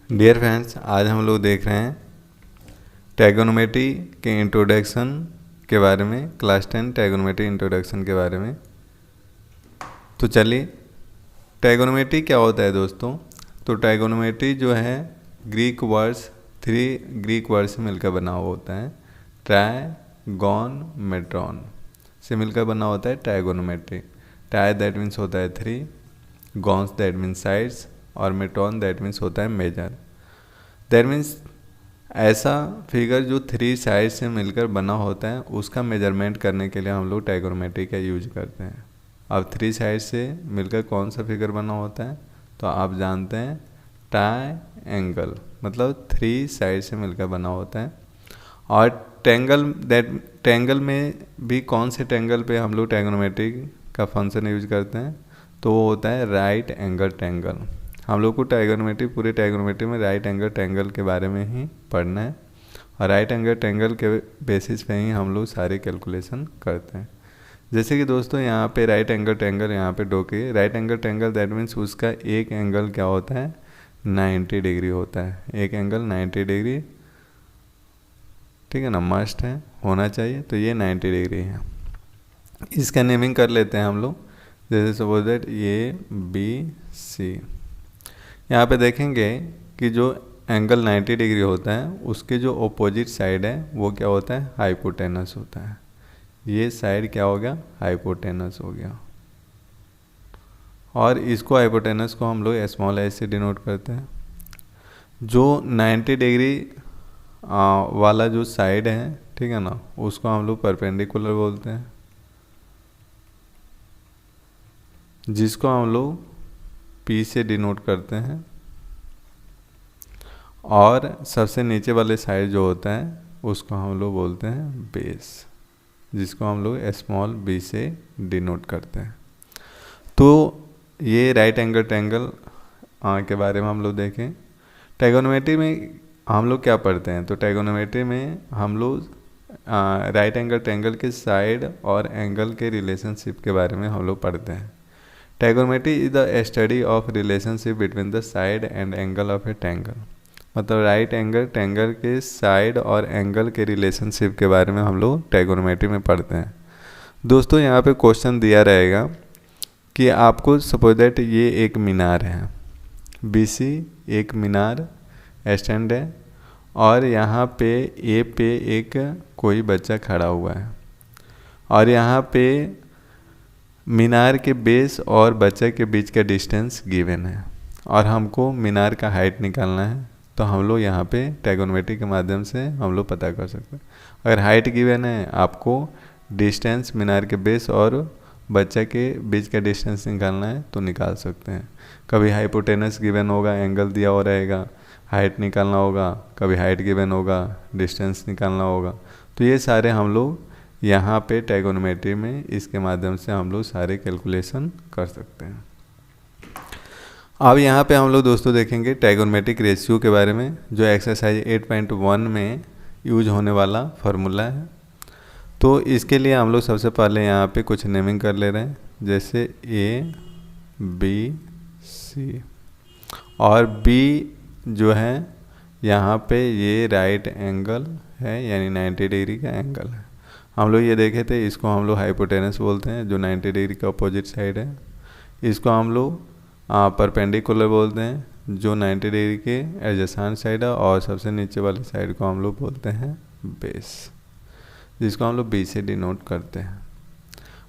Dear friends, आज हम लोग देख रहे हैं ट्राइगोनोमेट्री के इंट्रोडक्शन के बारे में, क्लास 10 ट्राइगोनोमेट्री इंट्रोडक्शन के बारे में। तो चलिए, ट्राइगोनोमेट्री क्या होता है दोस्तों। तो ट्राइगोनोमेट्री जो है ग्रीक वर्ड्स, 3 ग्रीक वर्ड से मिलकर बना हुआ होता है। ट्राइगोनमेट्रॉन से मिलकर बना होता है ट्राइगोनोमेट्री। ट्राई दैट मीन्स होता है 3, गॉन्स दैट मीन्स साइड्स, और मेट्रॉन दैट मीन्स होता है मेजर। दैट मीन्स ऐसा फिगर जो 3 साइड से मिलकर बना होता है, उसका मेजरमेंट करने के लिए हम लोग ट्राइगोनोमेट्री का यूज करते हैं। अब 3 साइड से मिलकर कौन सा फिगर बना होता है, तो आप जानते हैं ट्राइएंगल, मतलब 3 साइड से मिलकर बना होता है। और ट्रायंगल में भी कौन से ट्रायंगल पे हम लोग ट्राइगोनोमेट्री का फंक्शन यूज करते हैं, तो वो होता है राइट एंगल ट्रायंगल। हम लोग को ट्राइगोनोमेट्री, पूरे ट्राइगोनोमेट्री में राइट एंगल ट्रायंगल के बारे में ही पढ़ना है, और राइट एंगल ट्रायंगल के बेसिस पे ही हम लोग सारे कैलकुलेशन करते हैं। जैसे कि दोस्तों यहाँ पे राइट एंगल ट्रायंगल यहाँ पे ड्रॉ किए। Right angle triangle that means उसका एक एंगल क्या होता है, 90 डिग्री होता है। एक एंगल 90 डिग्री, ठीक है ना, मस्ट है, होना चाहिए। तो ये 90 डिग्री है। इसका नेमिंग कर लेते हैं हम लोग। जैसे suppose that A B C. यहाँ पे देखेंगे कि जो एंगल 90 डिग्री होता है, उसके जो अपोजिट साइड है वो क्या होता है, हाइपोटेनस होता है। ये साइड क्या हो गया, हाइपोटेनस हो गया। और इसको हाइपोटेनस को हम लोग स्मॉल h से डिनोट करते हैं। जो 90 डिग्री वाला जो साइड है, ठीक है ना, उसको हम लोग परपेंडिकुलर बोलते हैं, जिसको हम लोग P से डिनोट करते हैं। और सबसे नीचे वाले साइड जो होता है उसको हम लोग बोलते हैं बेस, जिसको हम लोग स्मॉल b से डिनोट करते हैं। तो ये राइट एंगल ट्रायंगल के बारे में हम लोग देखें। ट्राइगोनोमेट्री में हम लोग क्या पढ़ते हैं, तो ट्राइगोनोमेट्री में हम लोग राइट एंगल ट्रायंगल के साइड और एंगल के रिलेशनशिप के बारे में हम लोग पढ़ते हैं। Trigonometry is the study of relationship between the side and angle of A triangle. मतलब राइट एंगल ट्रायंगल के साइड और एंगल के रिलेशनशिप के बारे में हम लोग ट्राइगोनोमेट्री में पढ़ते हैं। दोस्तों यहाँ पे क्वेश्चन दिया रहेगा कि आपको सपोज दैट ये एक मीनार है, BC एक मीनार स्टैंड है, और यहाँ पे ए पे एक कोई बच्चा खड़ा हुआ है, और यहाँ पे मीनार के बेस और बच्चे के बीच का डिस्टेंस गिवन है, और हमको मीनार का हाइट निकालना है। तो हम लोग यहाँ पे ट्राइगोनोमेट्री के माध्यम से हम लोग पता कर सकते हैं। अगर हाइट गिवन है, आपको डिस्टेंस मीनार के बेस और बच्चे के बीच का डिस्टेंस निकालना है, तो निकाल सकते हैं। कभी हाइपोटेनस गिवन होगा, एंगल दिया हो रहेगा, हाइट निकालना होगा, कभी हाइट गिवन होगा, डिस्टेंस निकालना होगा। तो ये सारे हम लोग यहाँ पे ट्राइगोनोमेट्री में इसके माध्यम से हम लोग सारे कैलकुलेशन कर सकते हैं। अब यहाँ पे हम लोग दोस्तों देखेंगे ट्राइगोनोमेट्रिक रेशियो के बारे में, जो एक्सरसाइज 8.1 में यूज होने वाला फार्मूला है। तो इसके लिए हम लोग सबसे पहले यहाँ पे कुछ नेमिंग कर ले रहे हैं, जैसे A B C, और B जो है यहाँ पे ये राइट एंगल है, यानी 90 डिग्री का एंगल है। हम लोग ये देखे थे, इसको हम लोग हाइपोटेनस बोलते हैं, जो 90 डिग्री का अपोजिट साइड है। इसको हम लोग परपेंडिकुलर बोलते हैं, जो 90 डिग्री के एडजेसेंट साइड है, और सबसे नीचे वाले साइड को हम लोग बोलते हैं बेस, जिसको हम लोग B से डिनोट करते हैं।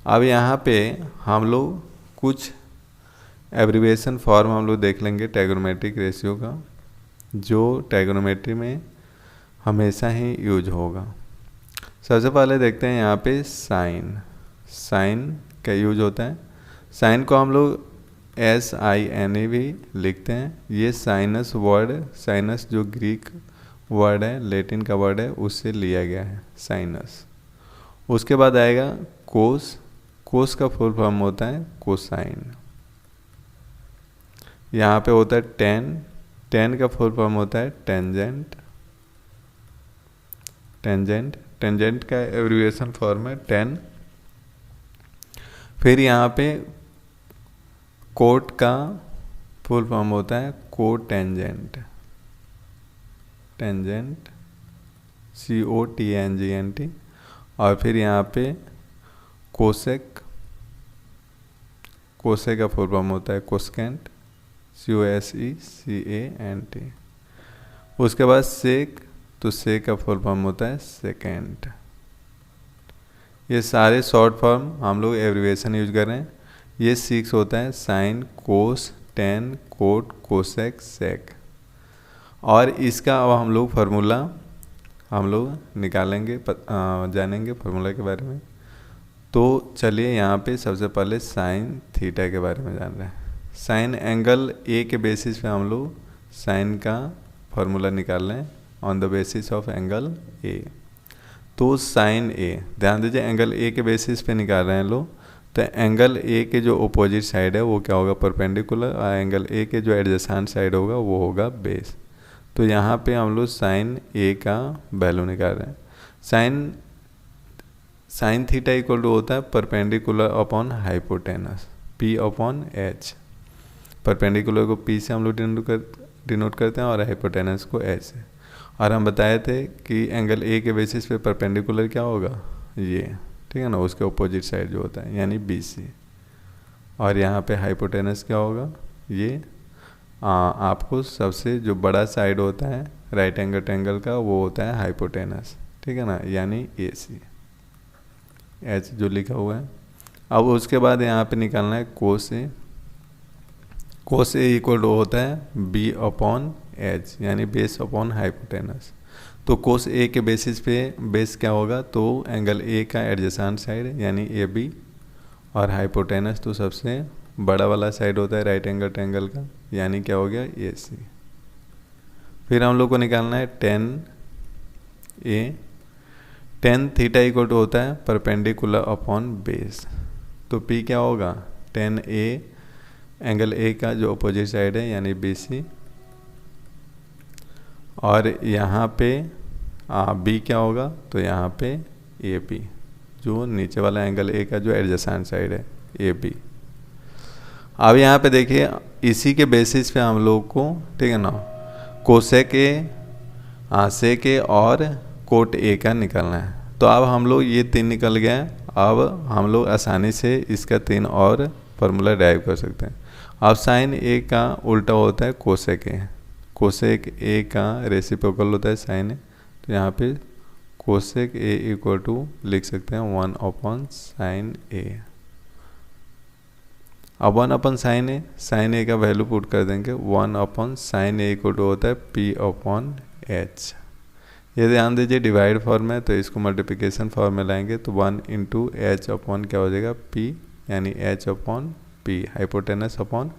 अब यहाँ पे हम लोग कुछ एब्रीविएशन फॉर्म हम लोग देख लेंगे ट्राइगोनोमेट्रिक रेशियो का, जो ट्राइगोनोमेट्री में हमेशा ही यूज होगा। सबसे पहले देखते हैं यहाँ पे साइन। साइन का यूज होता है। साइन को हम लोग SINE भी लिखते हैं। ये साइनस वर्ड, साइनस जो ग्रीक वर्ड है, लैटिन का वर्ड है, उससे लिया गया है साइनस। उसके बाद आएगा कोस। कोस का फुल फॉर्म होता है कोसाइन। यहाँ पे होता है टेन। टेन का फुल फॉर्म होता है टेंजेंट। टेंजेंट, टेंजेंट का एब्रीविएशन फॉर्म है टेन। फिर यहाँ पे कोट का फुल फॉर्म होता है कोटेंजेंट। टेंजेंट, COTANGENT, और फिर यहाँ पे कोसेक, कोसेक का फुल फॉर्म होता है कोसकेंट, COSECANT। उसके बाद सेक, तो सेक का फुल फॉर्म होता है सेकेंड। ये सारे शॉर्ट फॉर्म हम लोग एब्रिविएशन यूज कर रहे हैं। ये 6 होता है साइन, कोस, टेन, कोट, कोसेक, सेक। और इसका अब हम लोग फार्मूला हम लोग निकालेंगे, जानेंगे फार्मूला के बारे में। तो चलिए यहाँ पे सबसे पहले साइन थीटा के बारे में जान रहे हैं। साइन एंगल ए के बेसिस पे हम लोग साइन का फार्मूला निकाल रहे हैं on the basis of angle A. तो साइन ए, ध्यान दीजिए एंगल ए के बेसिस पे निकाल रहे हैं लोग, तो एंगल ए के जो अपोजिट साइड है वो क्या होगा, परपेंडिकुलर, और एंगल ए के जो एडजेसेंट साइड होगा वो होगा बेस। तो यहाँ पे हम लोग साइन ए का वैल्यू निकाल रहे हैं। साइन थीटा इक्वल टू होता है perpendicular upon hypotenuse, P/H। Perpendicular को P से हम लोग डिनोट करते हैं और हाइपोटेनस को H से। और हम बताए थे कि एंगल ए के बेसिस पे परपेंडिकुलर क्या होगा, ये, ठीक है ना, उसके अपोजिट साइड जो होता है यानी BC। और यहाँ पे हाइपोटेनस क्या होगा, ये आपको सबसे जो बड़ा साइड होता है राइट एंगल ट्रायंगल का वो होता है हाइपोटेनस, ठीक है ना, यानी AC, H जो लिखा हुआ है। अब उसके बाद यहाँ पे निकालना है कोस ए। कोस ए इक्वल टू होता है B/H यानी बेस अपॉन हाइपोटेनस। तो कोस ए के बेसिस पे बेस क्या होगा, तो एंगल ए का एडजेसेंट साइड यानी AB, और हाइपोटेनस तो सबसे बड़ा वाला साइड होता है राइट एंगल ट्रायंगल का, यानी क्या हो गया AC। फिर हम लोग को निकालना है tan A. Tan theta equal to होता है परपेंडिकुलर अपॉन बेस। तो P क्या होगा, टेन ए, एंगल ए का जो अपोजिट साइड है यानी BC, और यहाँ पे B क्या होगा, तो यहाँ पे AP, जो नीचे वाला एंगल ए का जो एडजेसेंट साइड है AB। अब यहाँ पे देखिए इसी के बेसिस पे हम लोग को, ठीक है ना, कोसेक ए, सेक ए और कोट ए का निकलना है। तो अब हम लोग ये 3 निकल गए हैं। अब हम लोग आसानी से इसका 3 और फार्मूला ड्राइव कर सकते हैं। अब साइन ए का उल्टा होता है कोसेक ए। कोसेक ए का रेसिप्रोकल होता है साइन ए। तो यहाँ पे कोसेक ए इक्वल टू लिख सकते हैं 1/sin ए। अब 1/sin ए, साइन ए का वैल्यू पुट कर देंगे, 1/sin ए इक्वल टू होता है P/H। ये ध्यान दीजिए डिवाइड फॉर्म है, तो इसको मल्टीप्लिकेशन फॉर्म में लाएंगे तो 1 × H अपॉन क्या हो जाएगा P, यानी H/P, हाइपोटेनस अपॉन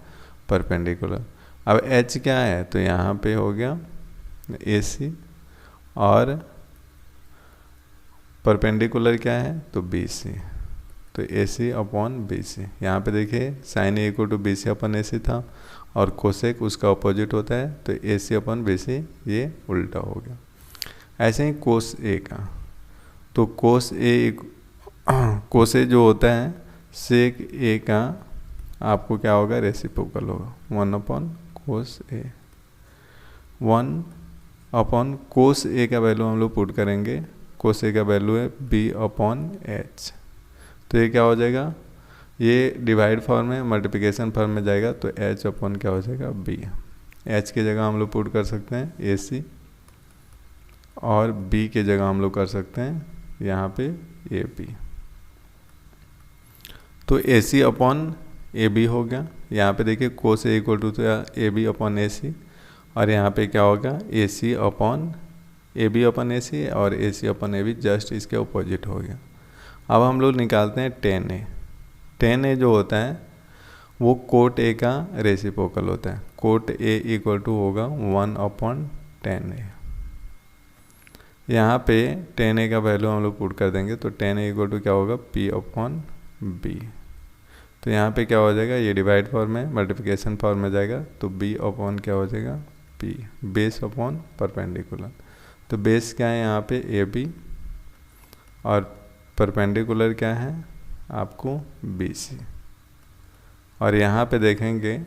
परपेंडिकुलर। अब H क्या है, तो यहाँ पे हो गया AC, और परपेंडिकुलर क्या है, तो BC, तो AC/BC। यहाँ पे देखिए sign A equal to BC/AC था, और कोसेक उसका अपोजिट होता है, तो AC/BC ये उल्टा हो गया। ऐसे ही कोस ए का, तो कोस ए जो होता है सेक ए का आपको क्या होगा, रेसिप्रोकल होगा, 1/cos ए। 1/cos ए का वैल्यू हम लोग पुट करेंगे, कोस ए का वैल्यू है B/H। तो ये क्या हो जाएगा, ये डिवाइड फॉर्म में मल्टीप्लिकेशन फॉर्म में जाएगा, तो H अपॉन क्या हो जाएगा B। H की जगह हम लोग पुट कर सकते हैं AC, और B के जगह हम लोग कर सकते हैं यहाँ पे AB। तो AC/AB हो गया। यहाँ पे देखिए कोस ए इक्वल टू AB/AC, और यहाँ पे क्या होगा AB/AC, और AC/AB जस्ट इसके अपोजिट हो गया। अब हम लोग निकालते हैं टेन ए। टेन ए जो होता है वो कोट ए का रेसिप्रोकल होता है। कोट ए इक्वल टू होगा 1/10 ए। यहाँ पे टेन ए का वैल्यू हम लोग पुट कर देंगे, तो टेन ए इक्वल टू क्या होगा P/B। तो यहाँ पे क्या हो जाएगा, ये डिवाइड फॉर्म में मल्टीप्लिकेशन फॉर्म में जाएगा, तो B/ क्या हो जाएगा P, बेस अपॉन परपेंडिकुलर। तो बेस क्या है यहाँ पे AB, और परपेंडिकुलर क्या है आपको BC। और यहाँ पे देखेंगे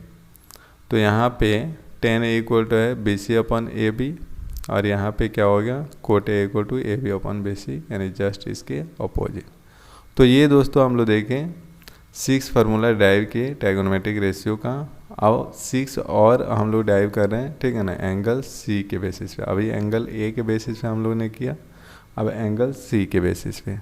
तो यहाँ पे टेन ए इक्वल टू है BC/AB, और यहाँ पे क्या हो गया, cot A equal to A B upon B C, यानी जस्ट इसके अपोजिट। तो ये दोस्तों हम लोग देखें 6 फार्मूला डाइव के ट्राइगोनोमेट्रिक रेशियो का। अब 6 और हम लोग डाइव कर रहे हैं, ठीक है ना, एंगल सी के बेसिस पे। अभी एंगल ए के बेसिस पे हम लोग ने किया, अब एंगल सी के बेसिस पे।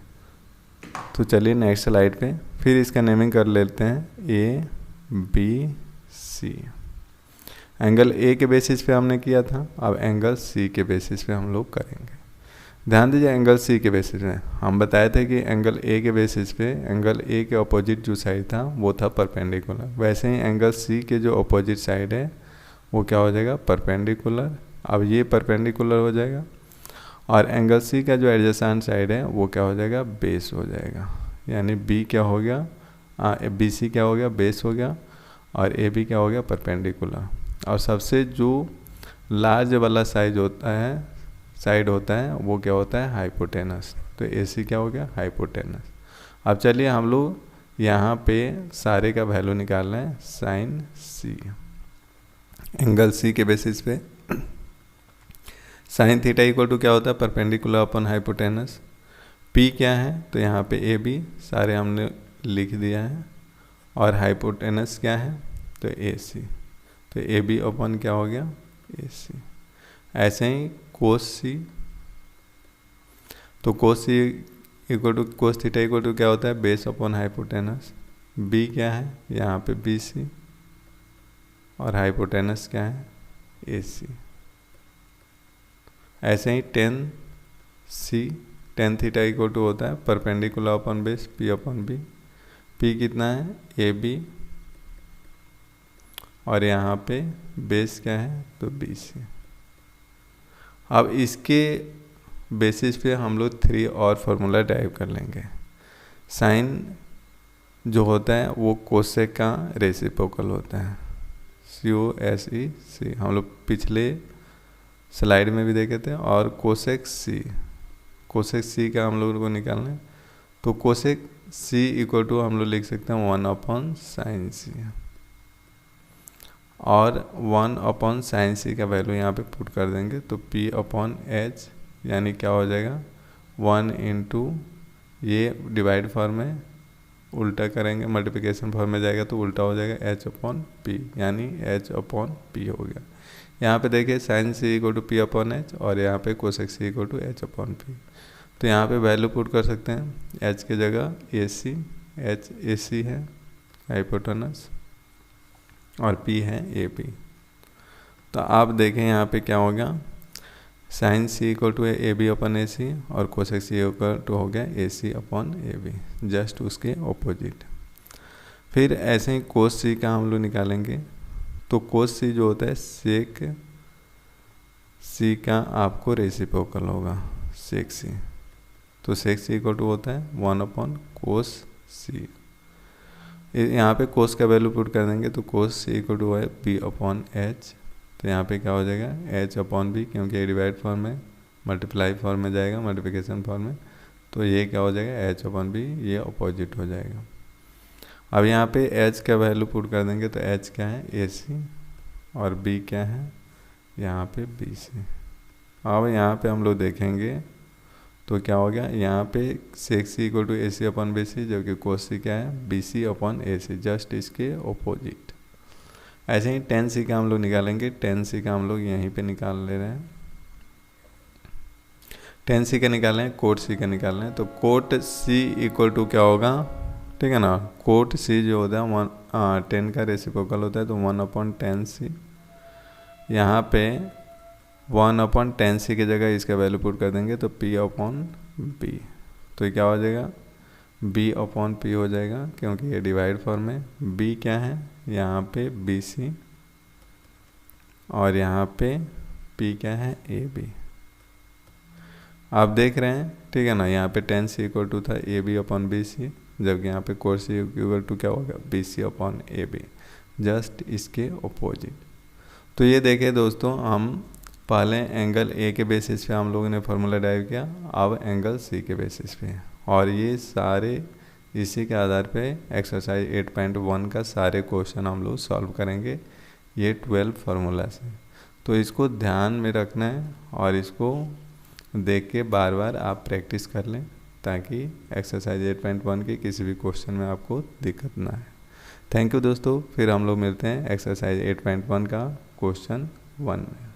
तो चलिए नेक्स्ट स्लाइड पे फिर इसका नेमिंग कर लेते हैं, ए बी सी। एंगल ए के बेसिस पे हमने किया था, अब एंगल सी के बेसिस पे हम लोग करेंगे। ध्यान दीजिए, एंगल सी के बेसिस पे हम बताए थे कि एंगल ए के बेसिस पे एंगल ए के अपोजिट जो साइड था वो था परपेंडिकुलर। वैसे ही एंगल सी के जो अपोजिट साइड है वो क्या हो जाएगा, परपेंडिकुलर। अब ये परपेंडिकुलर हो जाएगा, और एंगल सी का जो एडजेसेंट साइड है वो क्या हो जाएगा, बेस हो जाएगा। यानी बी क्या हो गया, बी सी क्या हो गया, बेस हो गया, और ए बी क्या हो गया, परपेंडिकुलर। और सबसे जो लार्ज वाला साइज होता है, साइड होता है, वो क्या होता है, हाइपोटेनस। तो ए सी क्या हो गया, हाइपोटेनस। अब चलिए हम लोग यहाँ पे सारे का वैल्यू निकाल रहे हैं, साइन सी एंगल सी के बेसिस पे। साइन थीटा इक्वल टू क्या होता है, परपेंडिकुलर अपॉन हाइपोटेनस। पी क्या है, तो यहाँ पे ए बी सारे हमने लिख दिया है, और हाइपोटेनस क्या है, तो ए सी। तो ए बी अपॉन क्या हो गया, ए सी। ऐसे ही कोस सी, तो cos C equal to cos theta equal to क्या होता है, बेस अपॉन हाइपोटेनस। बी क्या है, यहाँ पे बी सी, और हाइपोटेनस क्या है, ए सी। ऐसे ही tan C, tan theta equal to होता है perpendicular upon base P upon B. P कितना है, ए बी, और यहाँ पे बेस क्या है, तो बी सी। अब इसके बेसिस पे हम लोग 3 और फार्मूला डाइव कर लेंगे। साइन जो होता है वो कोसेक का रेसिप्रोकल होता है, COSEC। हम लोग पिछले स्लाइड में भी देखे थे। और कोसेक सी, कोसेक सी का हम लोगों को निकालना है, तो कोसेक सी इक्वल टू हम लोग लिख सकते हैं 1 अपॉन साइन सी, और 1 अपॉन साइन सी का वैल्यू यहाँ पे पुट कर देंगे, तो P अपॉन एच, यानी क्या हो जाएगा, 1 इंटू, ये डिवाइड फॉर्म में उल्टा करेंगे, मल्टीप्लिकेशन फॉर्म में जाएगा तो उल्टा हो जाएगा, H अपॉन पी, यानी H अपॉन पी हो गया। यहाँ पे देखिए sine C equal to P upon H, और यहाँ पे cosec C equal to H upon P. तो यहाँ पे वैल्यू पुट कर सकते हैं, एच की जगह ए सी, एच ए सी है हाइपोटेनस, और P है ए बी। तो आप देखें यहाँ पे क्या हो गया, sine C equal to A B upon A C, और कोसेक सी इक्वल टू हो गया A C upon A B, just उसके ऑपोजिट। फिर ऐसे ही कोस सी का हम लोग निकालेंगे, तो कोस सी जो होता है सेक सी का आपको रेसिप्रोकल होगा, सेक सी। तो सेक सी इक्वल टू होता है 1 अपॉन कोस सी। यहाँ पे कोस का वैल्यू पुट कर देंगे, तो कोस सी इक्वल टू है बी अपॉन एच। तो यहाँ पे क्या हो जाएगा, एच अपॉन बी, क्योंकि ये डिवाइड फॉर्म में, मल्टीप्लाई फॉर्म में जाएगा, मल्टीप्लिकेशन फॉर्म में, तो ये क्या हो जाएगा, एच अपॉन बी, ये अपोजिट हो जाएगा। अब यहाँ पे एच का वैल्यू पुट कर देंगे, तो एच क्या है, ए सी, और बी क्या है, यहाँ पे बी सी। अब यहाँ पे हम लोग देखेंगे तो क्या हो गया, यहाँ पे sec C equal to A C upon B C, जबकि कोस सी क्या है, B C upon A C, just इसके ऑपोजिट। ऐसे ही टेन सी का हम लोग निकालेंगे, टेन सी का हम लोग यहीं पे निकाल ले रहे हैं। टेन सी का निकालें हैं, कोट सी का निकाल लें, तो कोट सी इक्वल टू क्या होगा, ठीक है ना, कोट सी जो होता है 10 का रेसिप्रोकल होता है, तो 1 अपॉन 10 सी। यहाँ पे 1 अपॉन 10 सी की जगह इसका वैल्यू पुट कर देंगे, तो P अपॉन बी। तो ये क्या हो जाएगा, B अपॉन पी हो जाएगा, क्योंकि ये डिवाइड फॉर्म है। B क्या है, यहाँ पे बी सी, और यहाँ पे P क्या है, ए बी। आप देख रहे हैं, ठीक है ना, यहाँ पे 10 सी इक्वल टू था A B upon B C, जबकि यहाँ पे कोट सी इक्वल टू क्या होगा, B C upon A B, just इसके ऑपोजिट। तो ये देखें दोस्तों, हम पहले एंगल ए के बेसिस पे हम लोगों ने फार्मूला डाइव किया, अब एंगल सी के बेसिस पे, और ये सारे इसी के आधार पे एक्सरसाइज 8.1 का सारे क्वेश्चन हम लोग सॉल्व करेंगे, ये 12 फार्मूला से। तो इसको ध्यान में रखना है और इसको देख के बार बार आप प्रैक्टिस कर लें, ताकि एक्सरसाइज 8.1 के किसी भी क्वेश्चन में आपको दिक्कत ना आए। थैंक यू दोस्तों, फिर हम लोग मिलते हैं एक्सरसाइज 8.1 का क्वेश्चन 1 में।